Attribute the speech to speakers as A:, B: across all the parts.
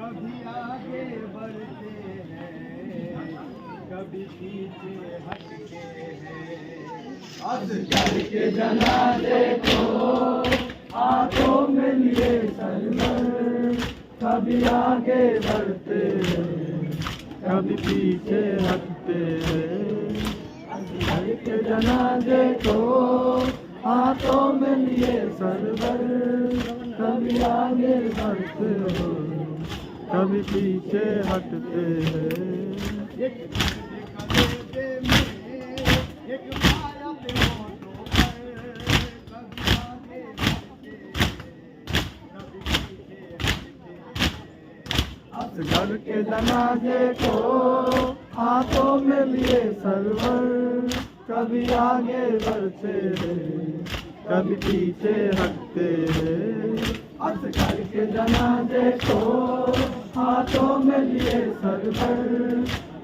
A: कभी आगे बढ़ते हैं, कभी पीछे हटते हैं।
B: असगर के जनाजे को हाथों में लिए सरवर, कभी आगे बढ़ते हैं, कभी पीछे हटते हैं। असगर के जनाजे को हाथों में लिए सरवर, कभी आगे बढ़ते हो, कभी पीछे हटते हैं।
A: एक कलेजे में एक माया पे होठों पर, कभी आगे बढ़ते हैं, कभी पीछे हटते हैं।
B: असगर के जनाजे को हाथों में लिए सरवर, कभी आगे बढ़ते हैं, कभी पीछे हटते हैं। असगर के जनाजे को हाथों में लिए सरवर,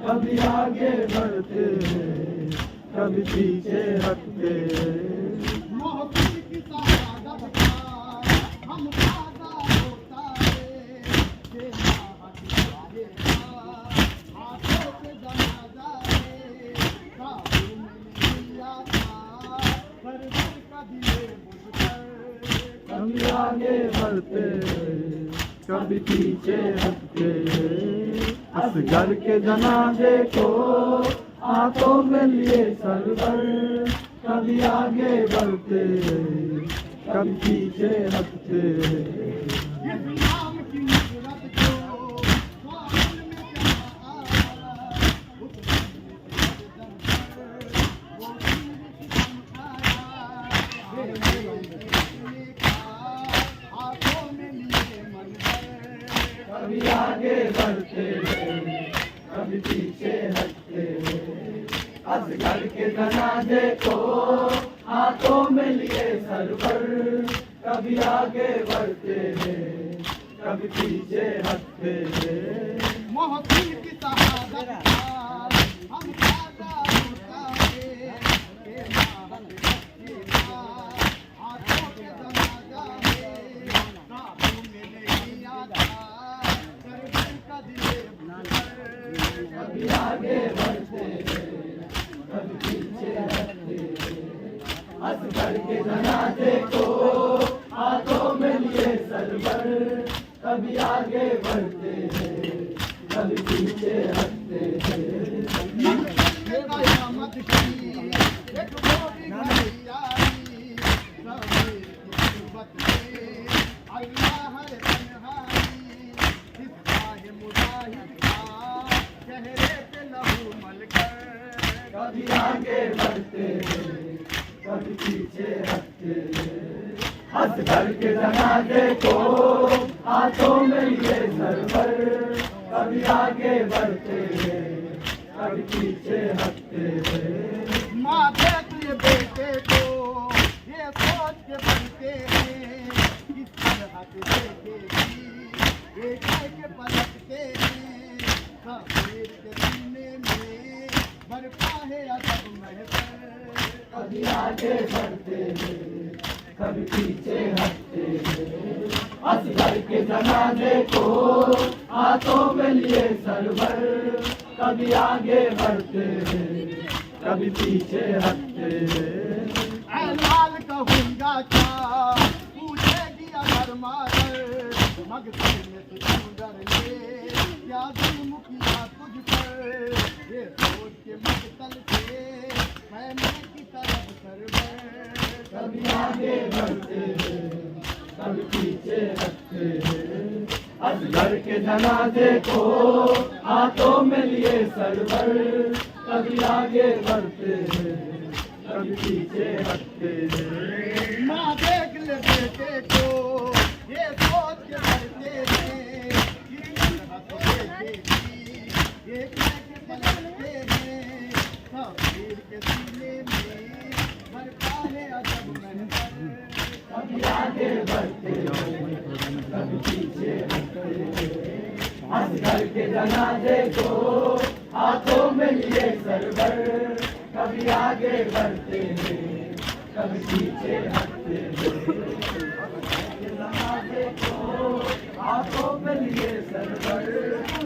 B: कभी आगे बढ़ते हैं, कभी पीछे हटते हैं।
A: मोहब्बत की शहादत का हम वादा होता है, ये हमारे हाथों से जनाजा है, काबू में नहीं आता सरवर का दिए मुझ पर।
B: कभी आगे बढ़ते हैं, कभी पीछे हटते हैं। असगर के जनाजे को हाथों में लिए सरवर, कभी आगे बढ़ते हैं, कभी पीछे हटते हैं।
A: इस नाम की नुसरत को स्वागत में क्या आया, उस दम पर वो तीर सितम आया। हाथों में लिए मंजर,
B: कभी आगे बढ़ते हैं, कभी पीछे हटते हैं। असगर के जनाजे को हाथों में लिए सरवर, कभी आगे बढ़ते हैं, कभी पीछे हटते हैं।
A: मोहब्बत की शहादत का हम वादा होता है, ये हाथों के जनाजा है, काबू में नहीं आता सरवर का दिए मुझ पर।
B: कभी आगे बढ़ते हैं, कभी पीछे हटते हैं। असगर के जनाजे को हाथों में लिए सरवर, कभी आगे बढ़ते हैं, कभी पीछे हटते हैं।
A: कयामत की एक बड़ी घड़ी आई, सवेरे की सुबह में अल्लाह है तन्हाई, हिस्सा है मुजाहिद का चेहरे पे लहू मलकर।
B: कभी आगे बढ़ते हैं, कभी पीछे हटते हैं। असगर के जनाजे को हाथों में लिए सरवर, कभी आगे बढ़ते हैं, कभी पीछे हटते हैं।
A: माँ देखिए बेटे को ये सोच के बनते हैं, किस तरह से देखेगी ये कह के पलटते हैं। सफेद के सीने में बरपा है अदब महफल,
B: कभी आगे बढ़ते हैं, कभी पीछे हटते हैं। असगर के जनाजे को हाथों में लिए सरवर, कभी आगे बढ़ते हैं, कभी पीछे हटते हैं।
A: लाल कहूँगा क्या पूछेगी अगर मार, मगज़ में सिकंदर ने क्या जुल्म किया तुझ पर, ये सोच के मकतल से मैंने की तरफ सरवर।
B: कभी आगे बढ़ते हैं, कभी पीछे हटते हैं। असगर के जनाजे को हाथों में लिए सरवर, कभी आगे बढ़ते हैं, कभी पीछे हटते हैं।
A: माँ देख ले बेटे को ये सोच के डरते हैं, किस तरह से देखेगी ये कह के पलटते हैं। सफेद के सीने में भरता है अदब महफल,
B: कभी आगे बढ़ते हैं, कभी पीछे हटते हैं। असगर के जनाजे को हाथों में लिए सरवर, कभी आगे बढ़ते हैं, कभी पीछे हटते हैं। जनाजे को हाथों में लिए